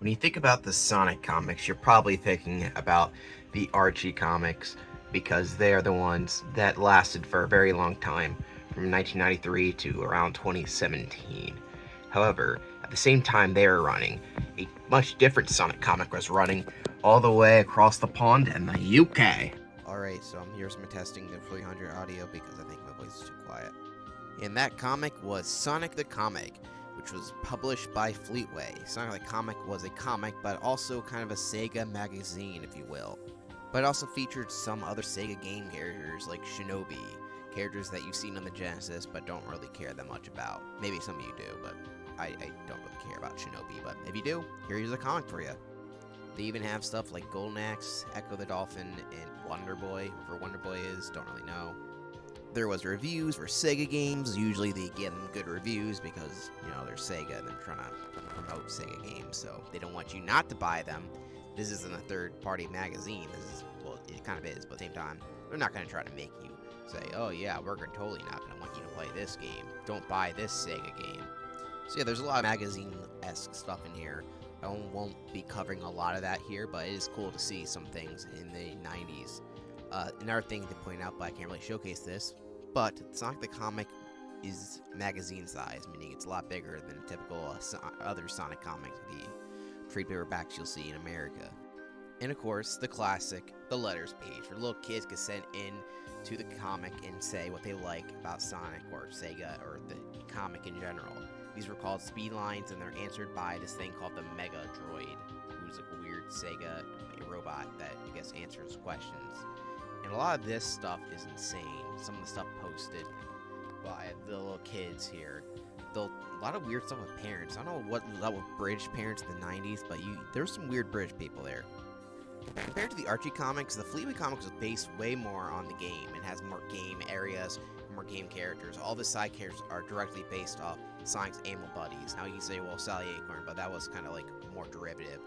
When you think about the Sonic comics, you're probably thinking about the Archie comics because they are the ones that lasted for a very long time, from 1993 to around 2017. However, at the same time they were running, a much different Sonic comic was running all the way across the pond in the UK. Alright, so I'm here some testing the 300 audio because I think my voice is too quiet. And that comic was Sonic the Comic, which was published by Fleetway. Sonic the Comic was a comic, but also kind of a Sega magazine, if you will. But it also featured some other Sega game characters like Shinobi, characters that you've seen on the Genesis but don't really care that much about. Maybe some of you do, but I don't really care about Shinobi. But if you do, here's a comic for you. They even have stuff like Golden Axe, Echo the Dolphin, and Wonder Boy. Whoever Wonder Boy is, don't really know. There was reviews for Sega games. Usually they give them good reviews because, they're Sega and they're trying to promote Sega games, so they don't want you not to buy them. This isn't a third-party magazine. Well, it kind of is, but at the same time, they're not going to try to make you say, oh yeah, we're totally not going to want you to play this game. Don't buy this Sega game. So yeah, there's a lot of magazine-esque stuff in here. I won't be covering a lot of that here, but it is cool to see some things in the 90s. Another thing to point out, but I can't really showcase this, but Sonic the Comic is magazine size, meaning it's a lot bigger than typical other Sonic comics, the trade paperbacks you'll see in America. And of course, the classic, the letters page, where little kids can send in to the comic and say what they like about Sonic or Sega or the comic in general. These were called speed lines, and they're answered by this thing called the Mega Droid, who's a weird Sega robot that, I guess, answers questions. And a lot of this stuff is insane. Some of the stuff posted by the little kids here. A lot of weird stuff with parents. I don't know what was up with British parents in the 90s, but there's some weird British people there. Compared to the Archie comics, the Fleetway comics was based way more on the game and has more game areas, more game characters. All the side characters are directly based off Sonic's animal buddies. Now you can say, well, Sally Acorn, but that was kind of like more derivative.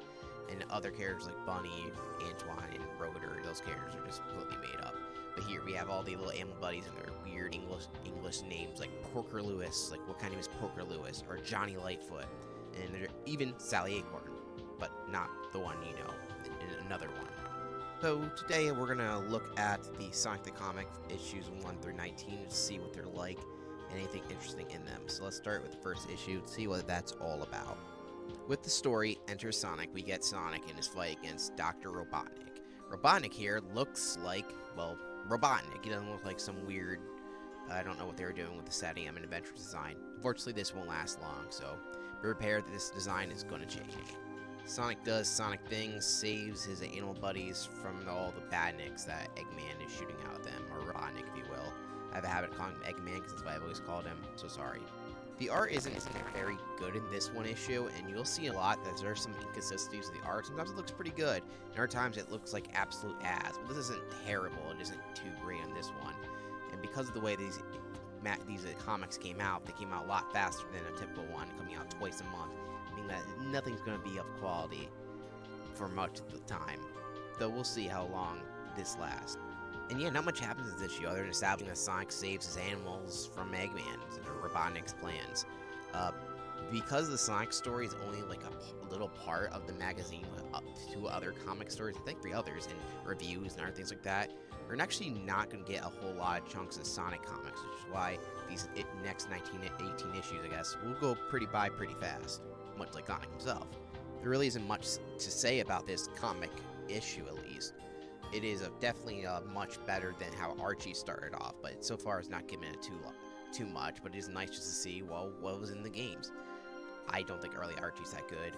And other characters like Bunny, Antoine, and Rotor, those characters are just completely made up. But here we have all the little animal buddies and their weird English names like Porker Lewis, like what kind of name is Porker Lewis, or Johnny Lightfoot, and there's even Sally Acorn, but not the one in another one. So today we're gonna look at the Sonic the Comic issues 1 through 19 to see what they're like and anything interesting in them. So let's start with the first issue to see what that's all about. With the story, Enter Sonic, we get Sonic in his fight against Dr. Robotnik. Robotnik here looks like, well, Robotnik. He doesn't look like some weird, I don't know what they were doing with the setting. I'm an adventure design. Unfortunately, this won't last long, so be prepared that this design is going to change. Sonic does Sonic things, saves his animal buddies from all the badniks that Eggman is shooting out at them, or Robotnik, if you will. I have a habit of calling him Eggman because that's what I've always called him, so sorry. The art isn't very good in this one issue, and you'll see a lot that there's some inconsistencies with the art. Sometimes it looks pretty good, and other times it looks like absolute ass. But this isn't terrible, it isn't too great on this one. And because of the way these comics came out, they came out a lot faster than a typical one, coming out twice a month, meaning that nothing's going to be of quality for much of the time. Though we'll see how long this lasts. And yeah, not much happens in this issue other than establishing that Sonic saves his animals from Eggman's or Robotnik's plans. Because the Sonic story is only like a little part of the magazine with up to other comic stories, I think 3 others, and reviews and other things like that, we're actually not going to get a whole lot of chunks of Sonic comics, which is why these next 18 issues, I guess, will go pretty fast, much like Sonic himself. There really isn't much to say about this comic issue, at least. It is definitely much better than how Archie started off, but so far it's not giving it too much, but it is nice just to see, well, what was in the games. I don't think early Archie's that good,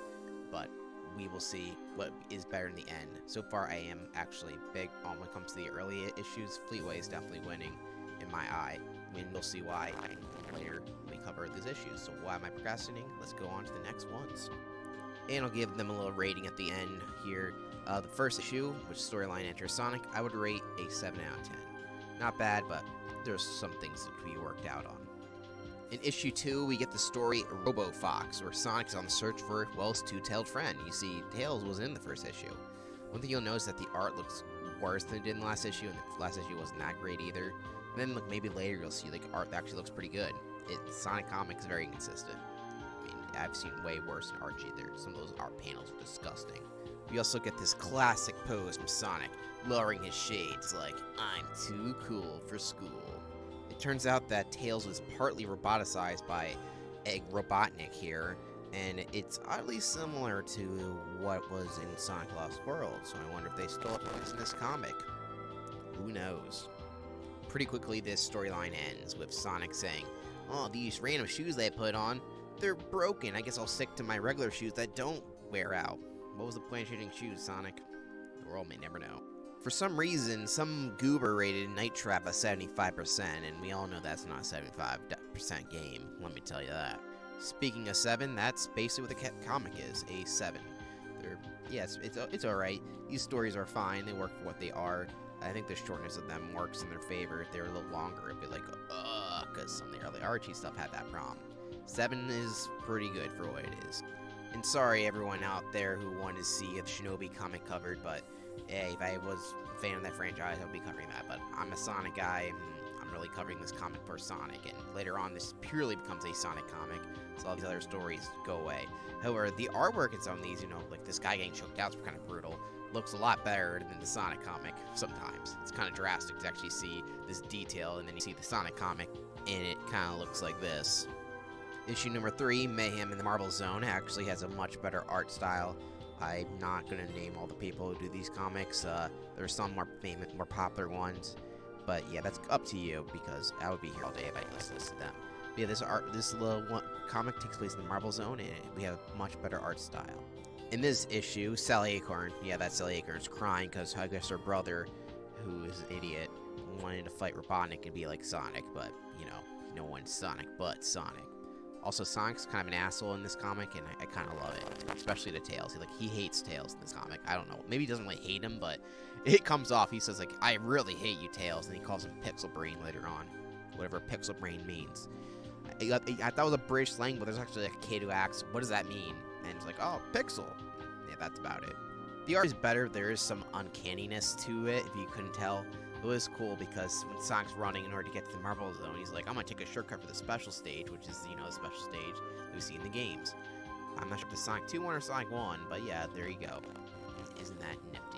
but we will see what is better in the end. So far, I am actually big on when it comes to the early issues. Fleetway is definitely winning in my eye. We'll see why later when we cover these issues. So why am I procrastinating? Let's go on to the next ones. And I'll give them a little rating at the end here. The first issue, which storyline enters Sonic, I would rate a 7 out of 10. Not bad, but there's some things to be worked out on. In issue 2, we get the story Robo Fox, where Sonic is on the search for, well, his two-tailed friend. You see, Tails was in the first issue. One thing you'll notice is that the art looks worse than it did in the last issue, and the last issue wasn't that great either. And then maybe later you'll see art that actually looks pretty good. Sonic Comics is very inconsistent. I mean, I've seen way worse in Archie. Some of those art panels are disgusting. We also get this classic pose from Sonic, lowering his shades like, I'm too cool for school. It turns out that Tails was partly roboticized by Egg Robotnik here, and it's oddly similar to what was in Sonic Lost World, so I wonder if they stole it in this comic. Who knows? Pretty quickly, this storyline ends with Sonic saying, oh, these random shoes they put on, they're broken. I guess I'll stick to my regular shoes that don't wear out. What was the point of changing shoes, Sonic? The world may never know. For some reason, some goober rated Night Trap at 75%, and we all know that's not a 75% game, let me tell you that. Speaking of 7, that's basically what the comic is, a 7. Yes, it's alright. These stories are fine, they work for what they are. I think the shortness of them works in their favor. If they were a little longer, it'd be like, because some of the early Archie stuff had that problem. 7 is pretty good for what it is. And sorry everyone out there who wanted to see a Shinobi comic covered, but hey, if I was a fan of that franchise, I would be covering that. But I'm a Sonic guy, and I'm really covering this comic for Sonic, and later on this purely becomes a Sonic comic, so all these other stories go away. However, the artwork in some of these, like this guy getting choked out is kind of brutal, looks a lot better than the Sonic comic sometimes. It's kind of drastic to actually see this detail, and then you see the Sonic comic, and it kind of looks like this. Issue number 3, Mayhem in the Marble Zone, actually has a much better art style. I'm not going to name all the people who do these comics. There's some more famous, more popular ones. But yeah, that's up to you, because I would be here all day if I listened to them. But yeah, this little comic takes place in the Marble Zone, and we have a much better art style. In this issue, Sally Acorn, yeah, that's Sally Acorn, is crying because I guess her brother, who is an idiot, wanted to fight Robotnik and be like Sonic, but, no one's Sonic but Sonic. Also, Sonic's kind of an asshole in this comic, and I kind of love it, especially to Tails. He hates Tails in this comic. I don't know. Maybe he doesn't really hate him, but it comes off. He says, like, I really hate you, Tails, and he calls him Pixel Brain later on, whatever Pixel Brain means. I thought it was a British slang, but there's actually like a kid who asks, what does that mean? And it's like, oh, Pixel. Yeah, that's about it. The art is better. There is some uncanniness to it, if you couldn't tell. It was cool because when Sonic's running in order to get to the Marble Zone, he's like, I'm gonna take a shortcut for the special stage, which is, the special stage that we see in the games. I'm not sure if it's Sonic 2 one or Sonic 1, but yeah, there you go. Isn't that nifty?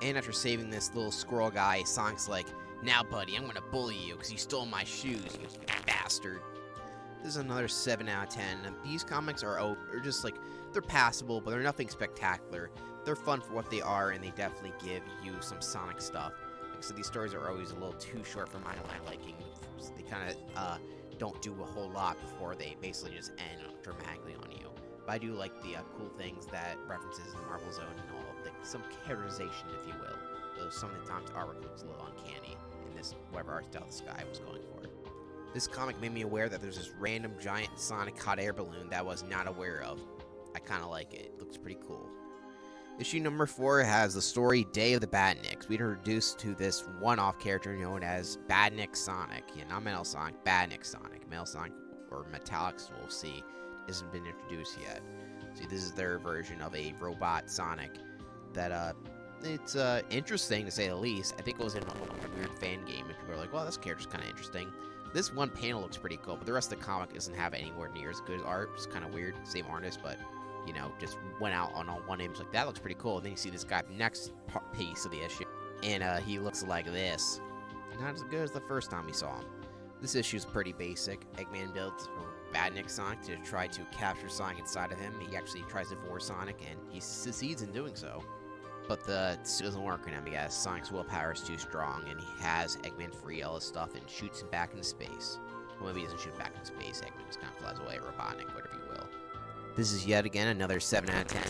And after saving this little squirrel guy, Sonic's like, now buddy, I'm gonna bully you because you stole my shoes, you bastard. This is another 7 out of 10. And these comics are just like, they're passable, but they're nothing spectacular. They're fun for what they are, and they definitely give you some Sonic stuff. So these stories are always a little too short for my liking. They kind of don't do a whole lot before they basically just end dramatically on you. But I do like the cool things that references in the Marble Zone and all, like some characterization, if you will. Though some of the times artwork looks a little uncanny in this whatever art style this guy was going for. This comic made me aware that there's this random giant Sonic hot air balloon that I was not aware of. I kind of like it. It looks pretty cool. Issue number 4 has the story Day of the Badniks. We're introduced to this one-off character known as Badnik Sonic. Yeah, not Metal Sonic, Badnik Sonic. Metal Sonic, or Metallics, we'll see, hasn't been introduced yet. See, this is their version of a robot Sonic that, it's interesting to say the least. I think it was in a weird fan game, and people are like, well, this character's kind of interesting. This one panel looks pretty cool, but the rest of the comic doesn't have anywhere near as good art. It's kind of weird. Same artist, but just went out on one image like that looks pretty cool. And then you see this guy, the next piece of the issue, and he looks like this. Not as good as the first time we saw him. This issue is pretty basic. Eggman builds Badnik Sonic to try to capture Sonic inside of him. He actually tries to force Sonic, and he succeeds in doing so. But it doesn't work on him because Sonic's willpower is too strong, and he has Eggman free all his stuff and shoots him back into space. Well, maybe he doesn't shoot him back into space. Eggman just kind of flies away, Robotnik, whatever you will. This is yet again another 7 out of 10.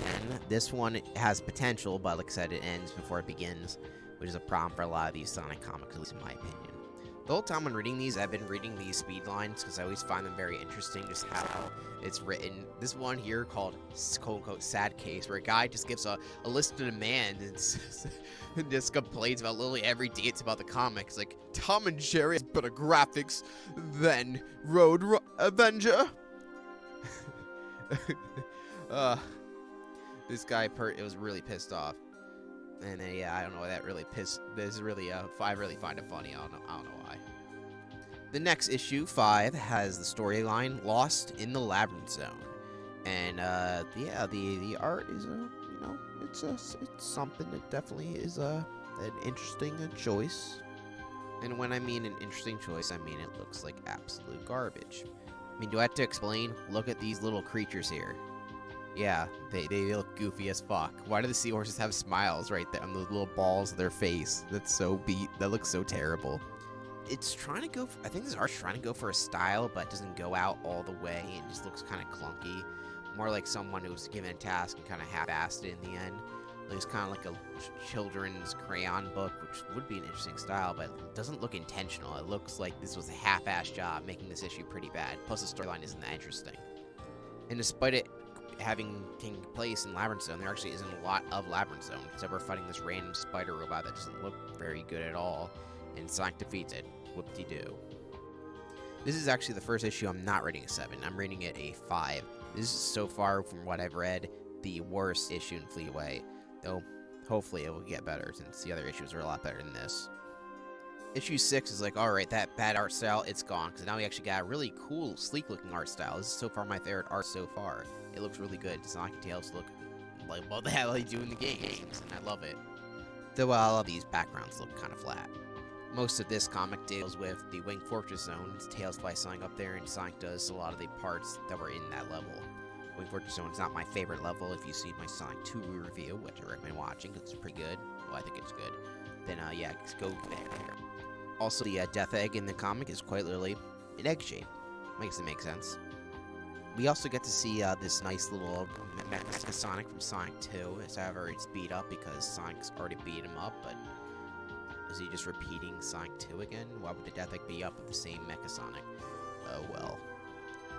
This one has potential, but like I said, it ends before it begins, which is a problem for a lot of these Sonic comics, at least in my opinion. The whole time I'm reading these, I've been reading these speed lines because I always find them very interesting, just how it's written. This one here called, quote-unquote, Sad Case, where a guy just gives a list of demands and just complains about literally every detail about the comic. It's like, Tom and Jerry has better graphics than Road Avenger. This guy it was really pissed off, and yeah, I don't know why that really pissed. This is really I really find it funny. I don't know why. The next issue 5 has the storyline Lost in the Labyrinth Zone. And yeah, the art is it's something that definitely is an interesting choice. And when I mean an interesting choice, I mean it looks like absolute garbage. I mean, do I have to explain? Look at these little creatures here. Yeah, they look goofy as fuck. Why do the seahorses have smiles right there on the little balls of their face? That's so beat. That looks so terrible. It's trying to go. I think this art's trying to go for a style, but doesn't go out all the way. It just looks kind of clunky. More like someone who was given a task and kind of half-assed it in the end. It's kind of like a children's crayon book, which would be an interesting style, but it doesn't look intentional. It looks like this was a half-assed job, making this issue pretty bad. Plus, the storyline isn't that interesting. And despite it having taken place in Labyrinth Zone, there actually isn't a lot of Labyrinth Zone, except we're fighting this random spider robot that doesn't look very good at all, and Sonic defeats it. Whoop-de-doo. This is actually the first issue I'm not rating a 7. I'm rating it a 5. This is, so far from what I've read, the worst issue in Fleetway, though hopefully it will get better, since the other issues are a lot better than this. Issue 6 is like, alright, that bad art style, it's gone, because now we actually got a really cool, sleek-looking art style. This is so far my favorite art so far. It looks really good. Sonic and Tails look like what the hell they do in the games, and I love it. Though all of these backgrounds look kind of flat. Most of this comic deals with the Wing Fortress Zone. Tails flies Sonic up there, and Sonic does a lot of the parts that were in that level. Wing Fortress Zone is not my favorite level. If you see my Sonic 2 review, which I recommend watching because it's pretty good, well, I think it's good, then yeah, just go there. Also, the Death Egg in the comic is quite literally an egg shape. Makes it make sense. We also get to see this nice little Sonic from Sonic 2. However, it's beat up because Sonic's already beat him up, but is he just repeating Sonic 2 again? Why would the Death Egg be up with the same Mecha Sonic? Oh well.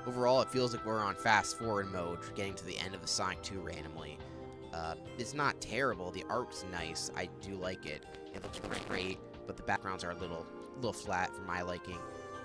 Overall, it feels like we're on fast forward mode, getting to the end of the Sonic 2 randomly. It's not terrible. The art's nice. I do like it. It looks great, but the backgrounds are a little flat for my liking,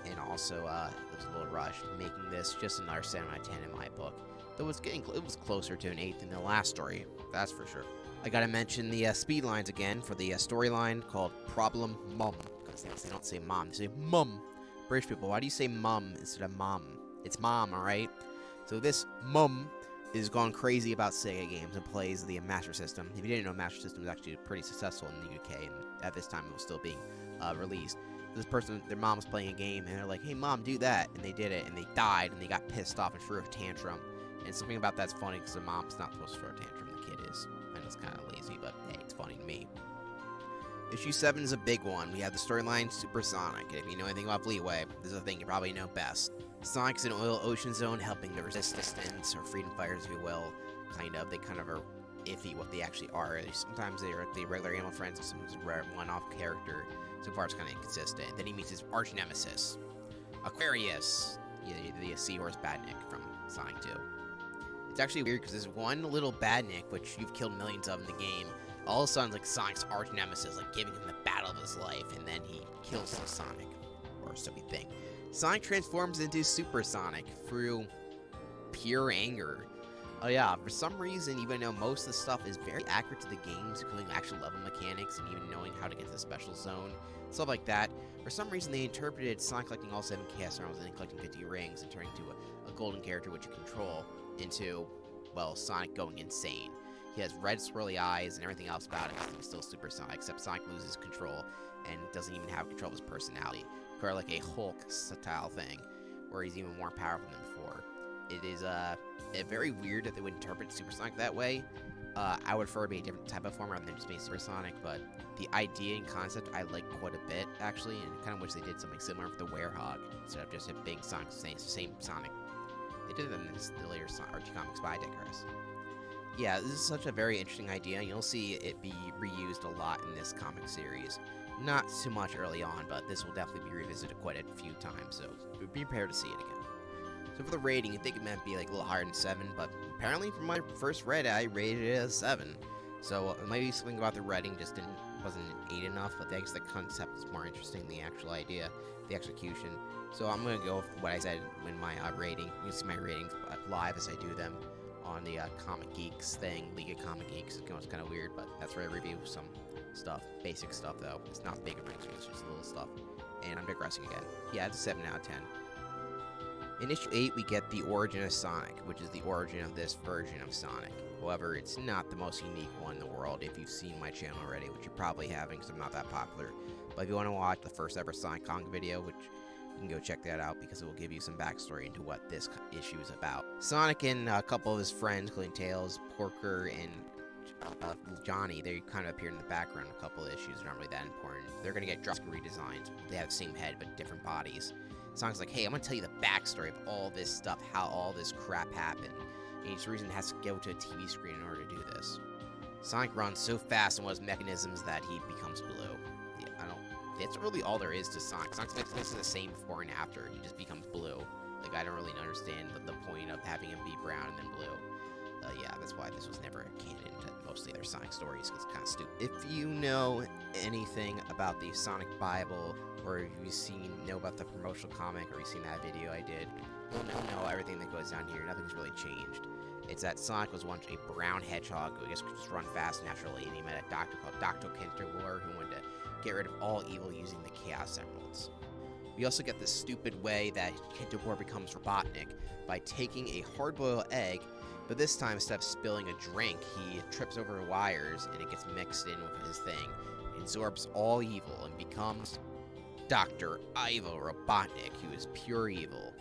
and also it looks a little rushed, making this just another 7 out of 10 in my book. Though it was closer to an 8 than the last story, that's for sure. I gotta mention the speed lines again for the storyline called Problem Mum, because they don't say mom, they say mum. British people, why do you say mum instead of mom? It's mom, alright? So this mum is gone crazy about Sega games and plays the Master System. If you didn't know, Master System is actually pretty successful in the UK, and at this time it was still being released. This person, their mom was playing a game, and they're like, hey mom, do that, and they did it, and they died, and they got pissed off and threw a tantrum. And something about that's funny, because the mom's not supposed to throw a tantrum, the kid is. I know it's kind of lazy, but hey, it's funny to me. Issue 7 is a big one. We have the storyline Super Sonic, and if you know anything about Fleetway, this is a thing you probably know best. Sonic's in Oil Ocean Zone helping the Resistance, or Freedom Fighters, if you will. Kind of. They kind of are iffy what they actually are. Sometimes they're the regular Animal Friends, sometimes a one-off character. So far, it's kind of inconsistent. Then he meets his arch nemesis, Aquarius, the Seahorse Badnik from Sonic 2. It's actually weird because there's one little Badnik, which you've killed millions of in the game, all of a sudden, like Sonic's arch nemesis, like giving him the battle of his life, and then he kills Sonic, or so we think. Sonic transforms into Super Sonic through pure anger. Oh yeah, for some reason, even though most of the stuff is very accurate to the games, including actual level mechanics and even knowing how to get to the special zone, stuff like that, for some reason they interpreted Sonic collecting all 7 Chaos Emeralds and then collecting 50 rings and turning into a golden character which you control into, well, Sonic going insane. He has red swirly eyes and everything else about him is still Super Sonic, except Sonic loses control and doesn't even have control of his personality. Kind of like a Hulk-style thing, where he's even more powerful than before. It is very weird that they would interpret Super Sonic that way. I would prefer to be a different type of form rather than just being Super Sonic, but the idea and concept I like quite a bit, actually, and I kind of wish they did something similar with the Werehog, instead of just a big Sonic, same Sonic. They did it in the later Archie Comics, but I digress. Yeah, this is such a very interesting idea. You'll see it be reused a lot in this comic series. Not too much early on, but this will definitely be revisited quite a few times, so be prepared to see it again. So for the rating, you'd think it might be like a little higher than 7, but apparently from my first read, I rated it as 7. So maybe something about the writing just wasn't 8 enough, but I guess the concept is more interesting than the actual idea, the execution. So I'm going to go with what I said in my rating. You can see my ratings live as I do them on the Comic Geeks thing, League of Comic Geeks. It's kind of weird, but that's where I review some stuff. Basic stuff, though. It's not big of a it's just little stuff. And I'm digressing again. Yeah, it's a 7 out of 10. In issue 8, we get the origin of Sonic, which is the origin of this version of Sonic. However, it's not the most unique one in the world if you've seen my channel already, which you probably haven't because I'm not that popular. But if you want to watch the first ever Sonic Kong video, which you can go check that out because it will give you some backstory into what this issue is about. Sonic and a couple of his friends, including Tails, Porker, and Johnny, they kind of appeared in the background in a couple of issues, not really that important. They're going to get drastic redesigns. They have the same head, but different bodies. Sonic's like, hey, I'm going to tell you the backstory of all this stuff, how all this crap happened. And each reason has to go to a TV screen in order to do this. Sonic runs so fast in one of his mechanisms that he becomes blue. Yeah, that's really all there is to Sonic. Sonic's mechanism is the same before and after. He just becomes blue. Like, I don't really understand the point of having him be brown and then blue. Yeah, that's why this was never a canon to most of the other Sonic stories, because it's kind of stupid. If you know anything about the Sonic Bible, or if you've know about the promotional comic, or you've seen that video I did, you'll know everything that goes down here. Nothing's really changed. It's that Sonic was once a brown hedgehog who could just run fast naturally, and he met a doctor called Dr. Kinterlore who wanted to get rid of all evil using the Chaos Emeralds. We also get the stupid way that Kinterlore becomes Robotnik by taking a hard-boiled egg, but this time, instead of spilling a drink, he trips over wires and it gets mixed in with his thing, absorbs all evil, and becomes Dr. Ivo Robotnik, who is pure evil.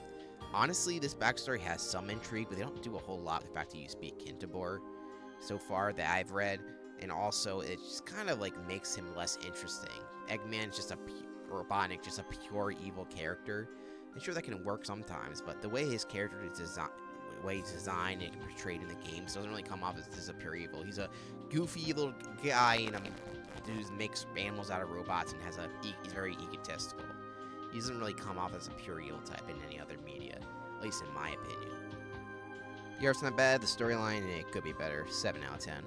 Honestly, this backstory has some intrigue, but they don't do a whole lot with the fact that you speak Kinterlore so far that I've read, and also it just kind of like makes him less interesting. Eggman's just Robotnik, just a pure evil character. I'm sure that can work sometimes, but the way his character is designed and portrayed in the games doesn't really come off as this is a pure evil. He's a goofy little guy and who makes animals out of robots and he's very egotistical. He doesn't really come off as a pure evil type in any other media, at least in my opinion. The art's not bad, the storyline, it could be better. 7 out of 10.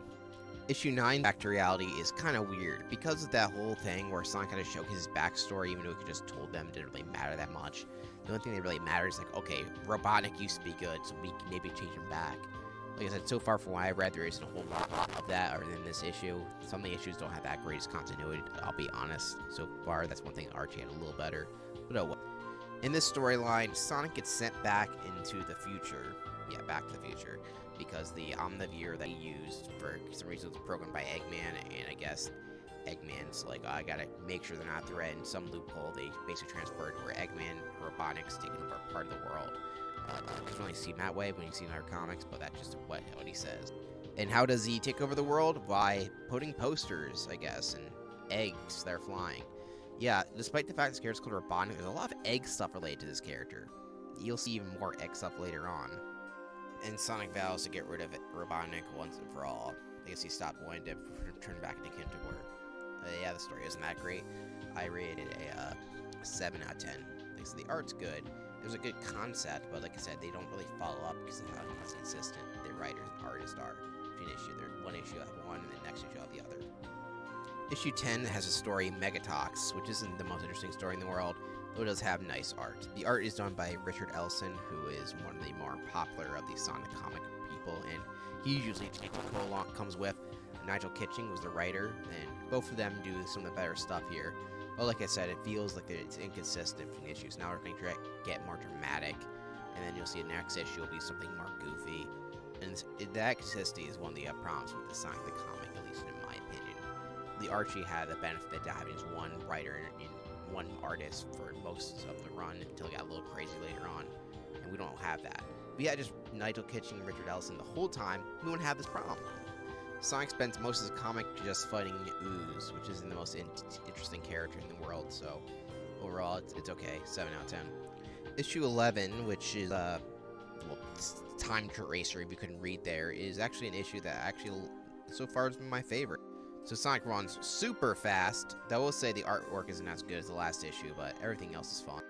Issue 9, Back to Reality, is kind of weird. Because of that whole thing where Sonic kind of showcases his backstory, even though he could just told them, it didn't really matter that much. The only thing that really matters is like, okay, Robotnik used to be good, so we can maybe change him back. Like I said, so far from what I've read, there isn't a whole lot of that other than this issue. Some of the issues don't have that greatest continuity, I'll be honest. So far, that's one thing Archie had a little better. But oh well. In this storyline, Sonic gets sent back into the future. Yeah, back to the future. Because the Omnivore that he used for some reason was programmed by Eggman, and I guess Eggman's like, I gotta make sure they're not a threat. In some loophole, they basically transferred where Eggman, Robotnik's taking over part of the world. You can only see him that way when you see in our comics, but that's just what he says. And how does he take over the world? By putting posters, I guess, and eggs that are flying. Yeah, despite the fact this character's called Robotnik, there's a lot of egg stuff related to this character. You'll see even more egg stuff later on. And Sonic vows to get rid of Robotnik once and for all. I guess he stopped wanting to turn back into Kinterlore. Yeah, the story isn't that great. I rated a 7 out of 10. Like, so the art's good. There's a good concept, but like I said, they don't really follow up because of how inconsistent the writers and artists are. Between one issue of one, and the next issue of the other. Issue 10 has a story, Megatox, which isn't the most interesting story in the world, though it does have nice art. The art is done by Richard Elson, who is one of the more popular of the Sonic comic people, and he usually comes with. Nigel Kitching was the writer, and both of them do some of the better stuff here. But like I said, it feels like it's inconsistent between issues. Now we're going to get more dramatic, and then you'll see the next issue will be something more goofy. And that consistency is one of the problems with the Sonic the comic, at least in my opinion. The Archie had the benefit of having just one writer and one artist for most of the run until it got a little crazy later on, and we don't have that. But yeah, just Nigel Kitching and Richard Elson the whole time, we wouldn't have this problem. Sonic spends most of his comic just fighting Ooze, which isn't the most interesting character in the world, so overall, it's okay. 7 out of 10. Issue 11, which is, Time Tracer, if you couldn't read there, is actually an issue that actually, so far, has been my favorite. So Sonic runs super fast. I will say the artwork isn't as good as the last issue, but everything else is fun.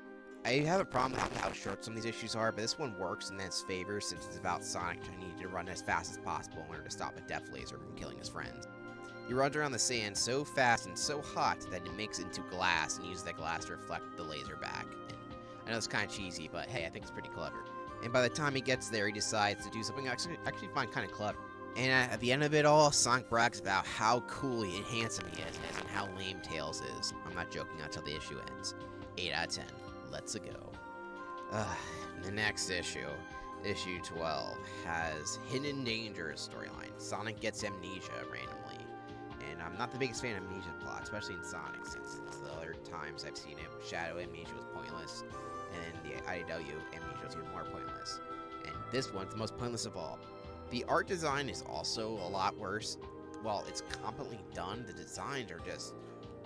I have a problem with how short some of these issues are, but this one works in its favor since it's about Sonic needing to run as fast as possible in order to stop a Death Laser from killing his friends. He runs around the sand so fast and so hot that it makes it into glass and uses that glass to reflect the laser back. And I know it's kind of cheesy, but hey, I think it's pretty clever. And by the time he gets there, he decides to do something I actually find kind of clever. And at the end of it all, Sonic brags about how cool and handsome he is and how lame Tails is. I'm not joking until the issue ends. 8 out of 10. Let's go. Uh, the next issue, issue 12, has Hidden Dangers storyline. Sonic gets amnesia randomly. And I'm not the biggest fan of amnesia plot, especially in Sonic, since the other times I've seen it, Shadow amnesia was pointless, and the IDW amnesia was even more pointless. And this one's the most pointless of all. The art design is also a lot worse. While it's competently done, the designs are just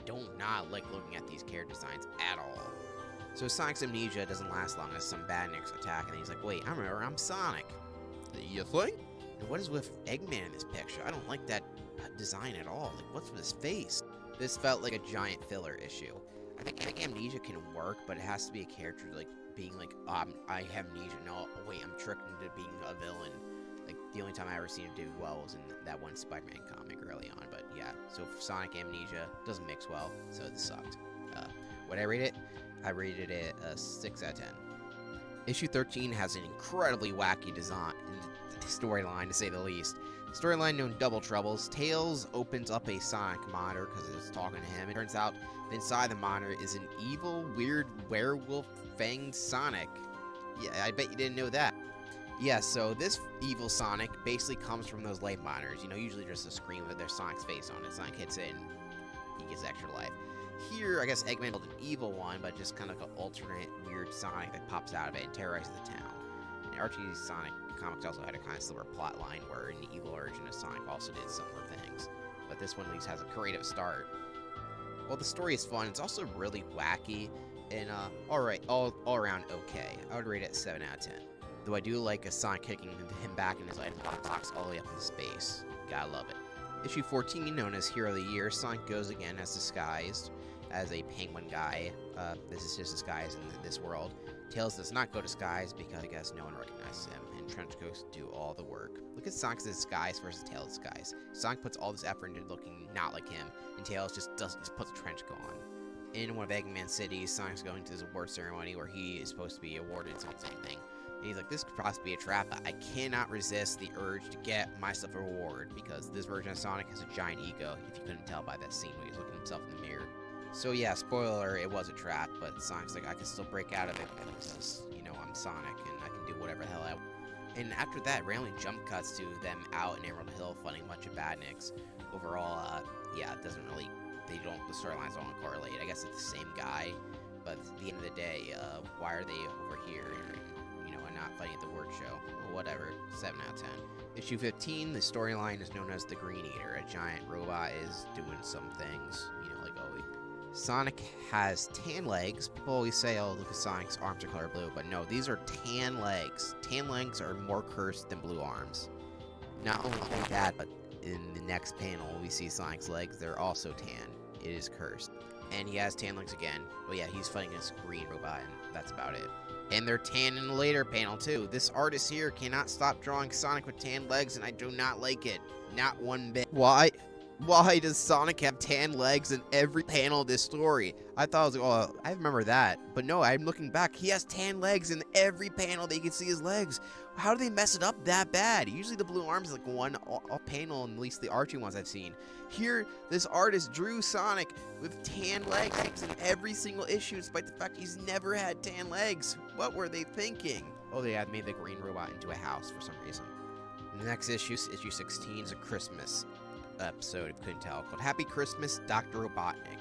do not like looking at these character designs at all. So Sonic's amnesia doesn't last long as some badniks attack, and he's like, wait, I remember, I'm Sonic. You think? And what is with Eggman in this picture? I don't like that design at all. Like, what's with his face? This felt like a giant filler issue. I think amnesia can work, but it has to be a character like being like, I have amnesia. No, wait, I'm tricked into being a villain. Like, the only time I ever seen him do well was in that one Spider-Man comic early on. But yeah, so Sonic amnesia doesn't mix well, so this sucked. Would I rate it? I rated it a 6 out of 10. Issue 13 has an incredibly wacky design storyline, to say the least. Storyline known Double Troubles. Tails opens up a Sonic monitor because it's talking to him. It turns out inside the monitor is an evil, weird werewolf fanged Sonic. Yeah, I bet you didn't know that. Yeah, so this evil Sonic basically comes from those light monitors. You know, usually just a screen with their Sonic's face on it. Sonic hits it and he gets extra life. Here, I guess Eggman built an evil one, but just kind of like an alternate weird Sonic that pops out of it and terrorizes the town. And Archie's Sonic comics also had a kind of similar plot line where an evil version of Sonic also did similar things. But this one at least has a creative start. Well, the story is fun. It's also really wacky and alright, all around okay. I would rate it 7 out of 10. Though I do like a Sonic kicking him back in his item box all the way up into space. Gotta love it. Issue 14, known as Hero of the Year, Sonic goes again as disguised as a penguin guy. This is his disguise in this world. Tails does not go disguised because I guess no one recognizes him, and Trenchcoats do all the work. Look at Sonic's disguise versus Tails' disguise. Sonic puts all this effort into looking not like him, and Tails just puts a trench coat on. In one of Eggman's cities, Sonic's going to this award ceremony where he is supposed to be awarded something. And he's like, this could possibly be a trap, but I cannot resist the urge to get myself a reward, because this version of Sonic has a giant ego, if you couldn't tell by that scene where he's looking at himself in the mirror. So yeah, spoiler, it was a trap, but Sonic's like, I can still break out of it because, you know, I'm Sonic and I can do whatever the hell I want. And after that, randomly jump cuts to them out in Emerald Hill fighting a bunch of badniks. Overall, yeah, it doesn't really, the storylines don't correlate. I guess it's the same guy, but at the end of the day, why are they over here, you know, and not fighting at the word show? Well, whatever, 7 out of 10. Issue 15, the storyline is known as the Green Eater. A giant robot is doing some things, you know, like, oh, Sonic has tan legs. People always say, oh, look at Sonic's arms are color blue, but no, these are tan legs. Tan legs are more cursed than blue arms. Not only that, but in the next panel, we see Sonic's legs. They're also tan. It is cursed. And he has tan legs again. Well, yeah, he's fighting this green robot, and that's about it. And they're tan in the later panel, too. This artist here cannot stop drawing Sonic with tan legs, and I do not like it. Not one bit. Why? Why does Sonic have tan legs in every panel of this story? I thought I was like, oh, I remember that. But no, I'm looking back. He has tan legs in every panel that you can see his legs. How do they mess it up that bad? Usually the blue arms is like one panel, and at least the Archie ones I've seen. Here, this artist drew Sonic with tan legs in every single issue, despite the fact he's never had tan legs. What were they thinking? Oh, they had made the green robot into a house for some reason. The next issue, issue 16, is a Christmas episode, if you couldn't tell, called Happy Christmas, Dr. Robotnik.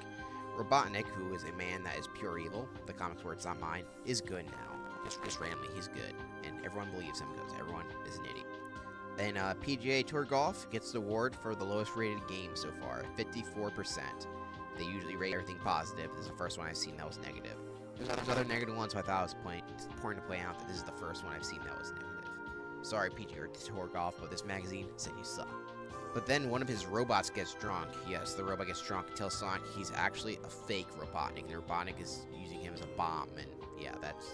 Robotnik, who is a man that is pure evil, the comics words not mine, is good now. Just randomly, he's good. And everyone believes him because everyone is an idiot. Then PGA Tour Golf gets the award for the lowest rated game so far, 54%. They usually rate everything positive. This is the first one I've seen that was negative. There's other negative ones, so I thought it was important to point out that this is the first one I've seen that was negative. Sorry, PGA Tour Golf, but this magazine said you suck. But then one of his robots gets drunk. Yes, the robot gets drunk and tells Sonic he's actually a fake Robotnik. The Robotnik is using him as a bomb, and yeah, that's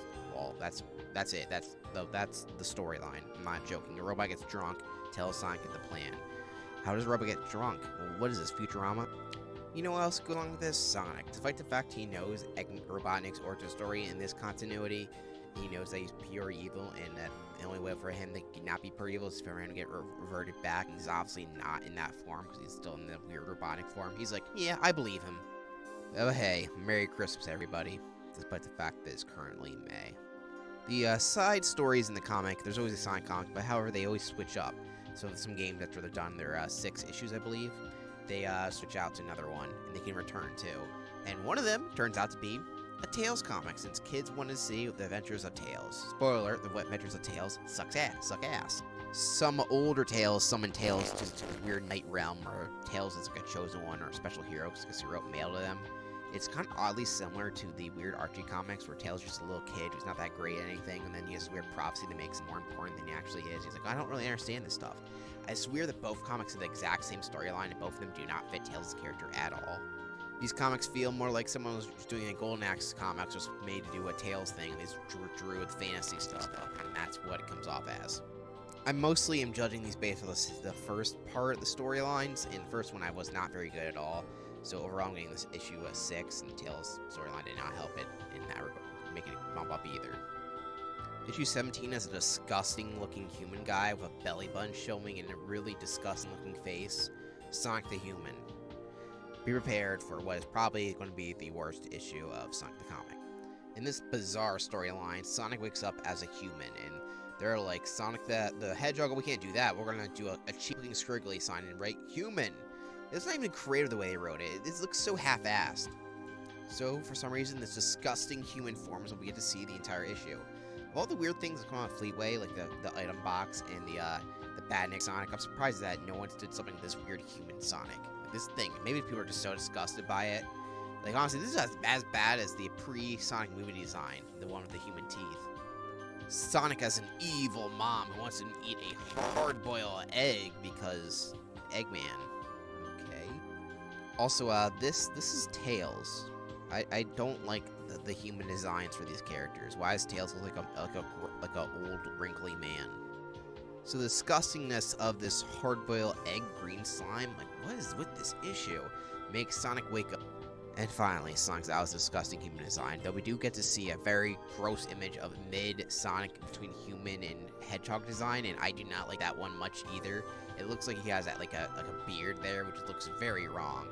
it. That's the storyline. I'm not joking. The robot gets drunk, tells Sonic the plan. How does the robot get drunk? Well, what is this, Futurama? You know what else goes along with this? Sonic. Despite the fact he knows Robotnik's origin story in this continuity, he knows that he's pure evil, and that the only way for him to not be pure evil is for him to get reverted back. And he's obviously not in that form because he's still in the weird robotic form. He's like, yeah, I believe him. Oh hey, Merry Christmas everybody, despite the fact that it's currently May. The side stories in the comic, there's always a Sonic comic, but however, they always switch up. So some games after they're done, there are 6 issues, I believe, they switch out to another one, and they can return too. And one of them turns out to be a Tails comic, since kids want to see the adventures of Tails. Spoiler alert, the adventures of Tails suck ass. Some older Tails summon Tails to the weird night realm, or Tails is like a chosen one or a special hero because he wrote mail to them. It's kind of oddly similar to the weird Archie comics where Tails is just a little kid who's not that great at anything, and then he has this weird prophecy that makes him more important than he actually is. He's like, I don't really understand this stuff. It's weird that both comics have the exact same storyline, and both of them do not fit Tails' character at all. These comics feel more like someone was just doing a Golden Axe comics, just made to do a Tails thing, and these druid fantasy stuff, and that's what it comes off as. I mostly am judging these based on the first part of the storylines, and the first one I was not very good at all. So overall, I'm getting this issue a 6, and Tails' storyline did not help it in that regard, make it bump up either. Issue 17 has a disgusting-looking human guy with a belly button showing and a really disgusting-looking face, Sonic the Human. Be prepared for what is probably going to be the worst issue of Sonic the Comic. In this bizarre storyline, Sonic wakes up as a human, and they're like, Sonic the Hedgehog, we can't do that. We're going to do a cheap-looking scriggly sign and write human. It's not even creative the way they wrote it. It looks so half-assed. So, for some reason, this disgusting human form is what we get to see the entire issue. Of all the weird things that come out of Fleetway, like the item box and the Badnik Sonic, I'm surprised that no one did something with this weird human Sonic. Like this thing, maybe people are just so disgusted by it. Like, honestly, this is as bad as the pre-Sonic movie design, the one with the human teeth. Sonic has an evil mom who wants to eat a hard-boiled egg because Eggman. Also, this is Tails. I don't like the human designs for these characters. Why does Tails look like a old wrinkly man? So the disgustingness of this hard-boiled egg green slime, like what is with this issue, makes Sonic wake up. And finally, Sonic's out disgusting human design, though we do get to see a very gross image of mid-Sonic between human and hedgehog design, and I do not like that one much either. It looks like he has that like a beard there, which looks very wrong.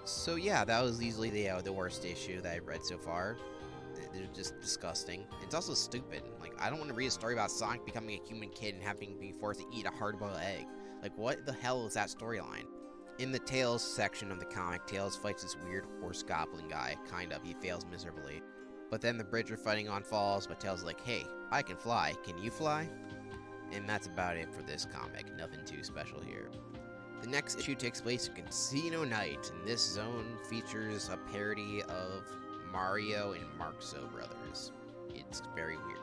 So yeah, that was easily the worst issue that I've read so far. They're just disgusting. It's also stupid. Like, I don't want to read a story about Sonic becoming a human kid and having to be forced to eat a hard-boiled egg. Like, what the hell is that storyline? In the Tails section of the comic, Tails fights this weird horse goblin guy. Kind of. He fails miserably. But then the bridge they're fighting on falls, but Tails is like, hey, I can fly. Can you fly? And that's about it for this comic. Nothing too special here. The next issue takes place in Casino Night, and this zone features a parody of Mario and Marxo Brothers. It's very weird.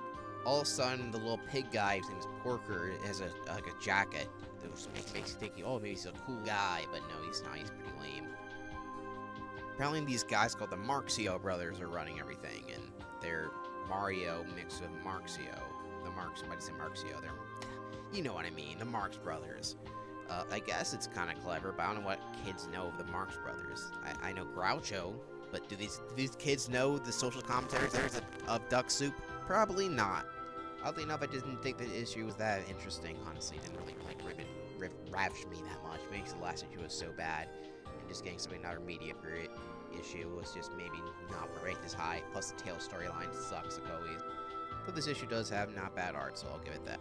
All of a sudden, the little pig guy, whose name is Porker, has a jacket that makes you think, oh, maybe he's a cool guy, but no, he's not. He's pretty lame. Apparently, these guys called the Marxio Brothers are running everything, and they're Mario mixed with Marxio. Somebody said Marxio. They're, you know what I mean, the Marx Brothers. I guess it's kind of clever, but I don't know what kids know of the Marx Brothers. I know Groucho, but do these kids know the social commentaries of Duck Soup? Probably not. Oddly enough, I didn't think the issue was that interesting. Honestly, it didn't really ravish me that much. Maybe the last issue was so bad, and just getting something another mediocre issue was just maybe not rate this high. Plus, the Tails storyline sucks like always. But this issue does have not bad art, so I'll give it that.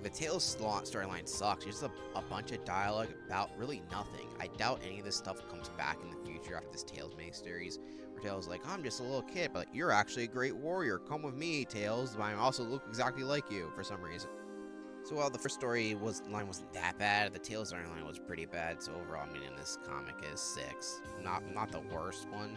The Tails storyline sucks. It's just a bunch of dialogue about really nothing. I doubt any of this stuff comes back in the future after this Tails miniseries, where Tails is like, I'm just a little kid, but you're actually a great warrior. Come with me, Tails. I also look exactly like you for some reason. So while the first line wasn't that bad, the Tails storyline was pretty bad. So overall, I'm getting this comic is 6. Not the worst one,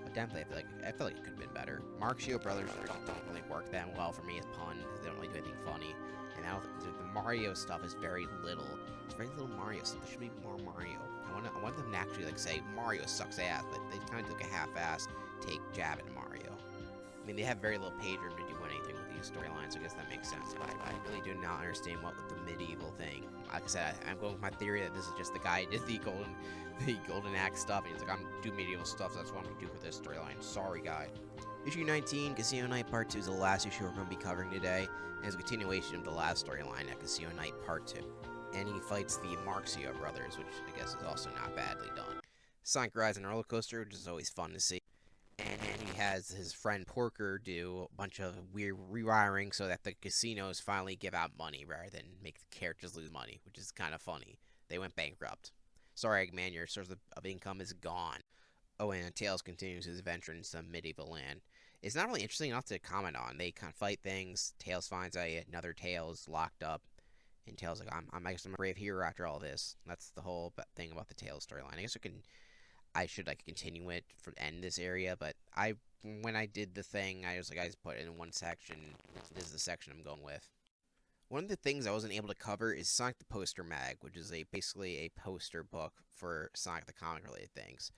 but definitely I feel like it could have been better. Marxio Brothers don't really work that well for me as puns. They don't really do anything funny. And now the Mario stuff is very little. It's very little Mario stuff. There should be more Mario. I want them to actually say Mario sucks ass, but they kind of took a half-assed jab at Mario. I mean, they have very little page room to do anything with these storylines, so I guess that makes sense. But I really do not understand what with the medieval thing. Like I said, I'm going with my theory that this is just the guy who did the Golden Axe stuff, and he's like, I'm doing medieval stuff, so that's what I'm gonna do for this storyline. Sorry, guy. Issue 19, Casino Night Part 2 is the last issue we're going to be covering today, and is a continuation of the last storyline at Casino Night Part 2. And he fights the Marxio Brothers, which I guess is also not badly done. Sonic rides on a roller coaster, which is always fun to see. And he has his friend Porker do a bunch of weird rewiring so that the casinos finally give out money rather than make the characters lose money, which is kind of funny. They went bankrupt. Sorry, Eggman, your source of income is gone. Oh, and Tails continues his adventure in some medieval land. It's not really interesting enough to comment on. They kind of fight things. Tails finds another Tails locked up, and Tails like, I guess I'm a brave hero after all this. That's the whole thing about the Tails storyline. I guess I should like continue it for end this area, but when I did the thing, I was like, I just put it in one section. This is the section I'm going with. One of the things I wasn't able to cover is Sonic the Poster Mag, which is basically a poster book for Sonic the comic related things.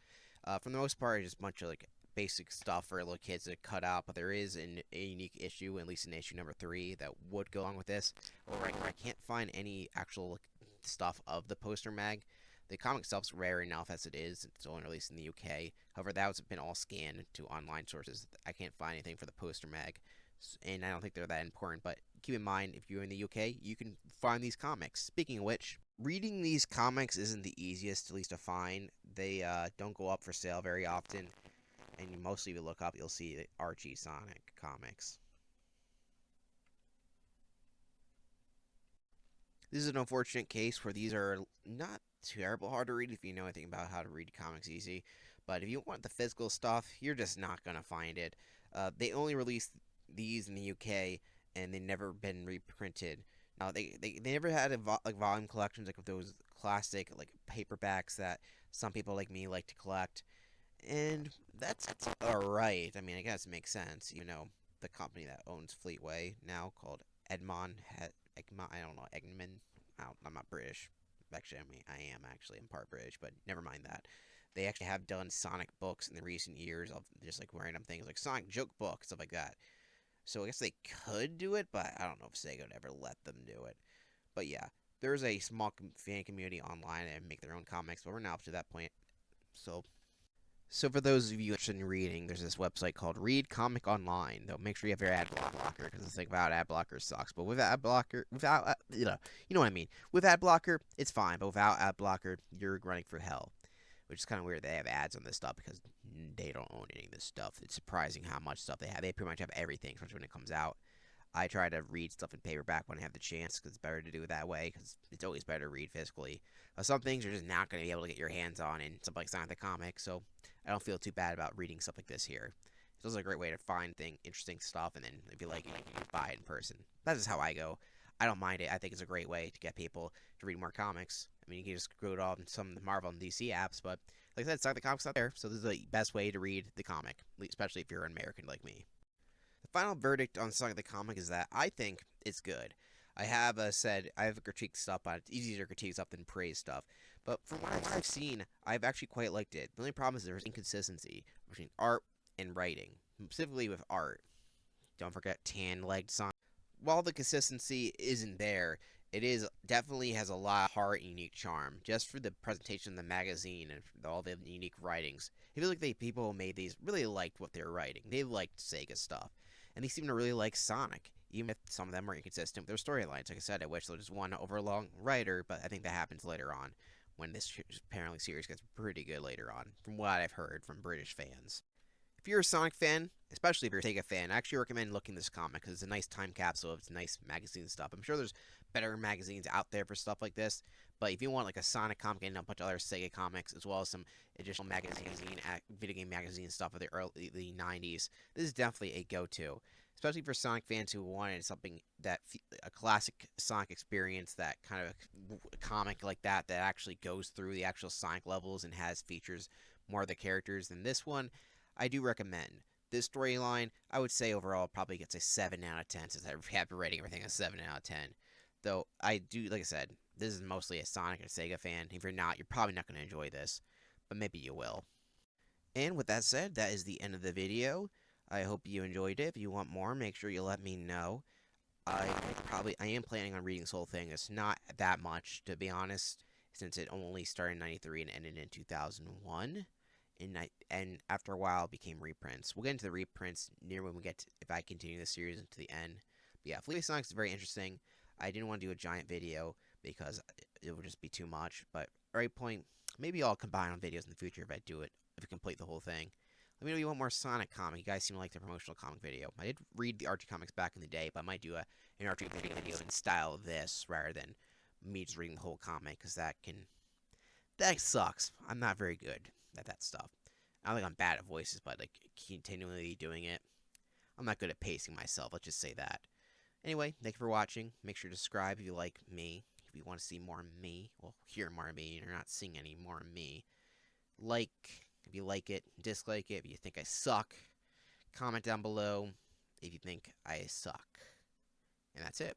For the most part, it's just a bunch of like basic stuff for little kids to cut out, but there is a unique issue, at least in issue number 3, that would go along with this. Where I can't find any actual stuff of the poster mag. The comic itself's rare enough as it is. It's only released in the UK. However, that's been all scanned to online sources. I can't find anything for the poster mag, and I don't think they're that important. But keep in mind, if you're in the UK, you can find these comics. Speaking of which, reading these comics isn't the easiest, at least to find. They don't go up for sale very often, and mostly if you look up, you'll see the Archie Sonic comics. This is an unfortunate case where these are not terrible hard to read if you know anything about how to read comics easy. But if you want the physical stuff, you're just not going to find it. They only released these in the UK, and they've never been reprinted. Now, they never had like volume collections like of those classic like paperbacks that some people like me like to collect. And that's alright. I mean, I guess it makes sense. You know, the company that owns Fleetway now called Egmont, I don't know, Eggman. I'm not British. Actually, I mean, I am actually. I'm part British, but never mind that. They actually have done Sonic books in the recent years of just like random things like Sonic joke books, stuff like that. So I guess they could do it, but I don't know if Sega would ever let them do it. But yeah, there's a small fan community online and make their own comics, but we're not up to that point. So for those of you interested in reading, there's this website called Read Comic Online. Though make sure you have your ad blocker, because the thing about ad blocker sucks. But with ad blocker, you know what I mean. With ad blocker, it's fine, but without ad blocker, you're running for hell. Which is kind of weird. They have ads on this stuff because they don't own any of this stuff. It's surprising how much stuff they have. They pretty much have everything, especially when it comes out. I try to read stuff in paperback when I have the chance, because it's better to do it that way, because it's always better to read physically. Some things you're just not going to be able to get your hands on in something like Sonic the Comic, so I don't feel too bad about reading stuff like this here. It's also a great way to find interesting stuff, and then if you like it, you can buy it in person. That's just how I go. I don't mind it. I think it's a great way to get people to read more comics. I mean, you can just screw it all in some Marvel and DC apps, but like I said, Sonic the Comic's out there, so this is the best way to read the comic, especially if you're an American like me. The final verdict on Sonic the Comic is that I think it's good. I have said I have critiqued stuff, but it's easier to critique stuff than praise stuff. But from what I've seen, I've actually quite liked it. The only problem is there's inconsistency between art and writing, specifically with art. Don't forget tan-legged Sonic. While the consistency isn't there, it is definitely has a lot of heart and unique charm. Just for the presentation of the magazine and all the unique writings, I feel like the people who made these really liked what they were writing. They liked Sega stuff, and they seem to really like Sonic, even if some of them were inconsistent with their storylines. Like I said, I wish there was one overlong writer, but I think that happens later on, when this apparently series gets pretty good later on, from what I've heard from British fans. If you're a Sonic fan, especially if you're a Sega fan, I actually recommend looking this comic, because it's a nice time capsule of nice magazine stuff. I'm sure there's better magazines out there for stuff like this, but if you want like a Sonic comic and a bunch of other Sega comics, as well as some additional video game magazine stuff of the early 90s, this is definitely a go-to. Especially for Sonic fans who wanted something that a classic Sonic experience, that kind of a comic like that actually goes through the actual Sonic levels and has features more of the characters than this one. I do recommend this storyline. I would say overall probably gets a 7 out of 10, since I have been rating everything a 7 out of 10. Though I do, like I said, this is mostly a Sonic or Sega fan. If you're not, you're probably not going to enjoy this, but maybe you will. And with that said, that is the end of the video. I hope you enjoyed it. If you want more, make sure you let me know. I am planning on reading this whole thing. It's not that much, to be honest, since it only started in 93 and ended in 2001. And after a while, it became reprints. We'll get into the reprints near when we get to, if I continue this series into the end. But yeah, Fleetway Sonic is very interesting. I didn't want to do a giant video because it would just be too much. But at right point, maybe I'll combine on videos in the future if I complete the whole thing. Let me know if you want more Sonic comic. You guys seem to like the promotional comic video. I did read the Archie comics back in the day, but I might do an Archie video in style of this rather than me just reading the whole comic, because that sucks. I'm not very good at that stuff. I don't think I'm bad at voices, but like continually doing it, I'm not good at pacing myself. Let's just say that. Anyway, thank you for watching. Make sure to subscribe if you like me. If you want to see more of me, well, hear more of me, and you're not seeing any more of me. Like if you like it, dislike it if you think I suck. Comment down below if you think I suck. And that's it.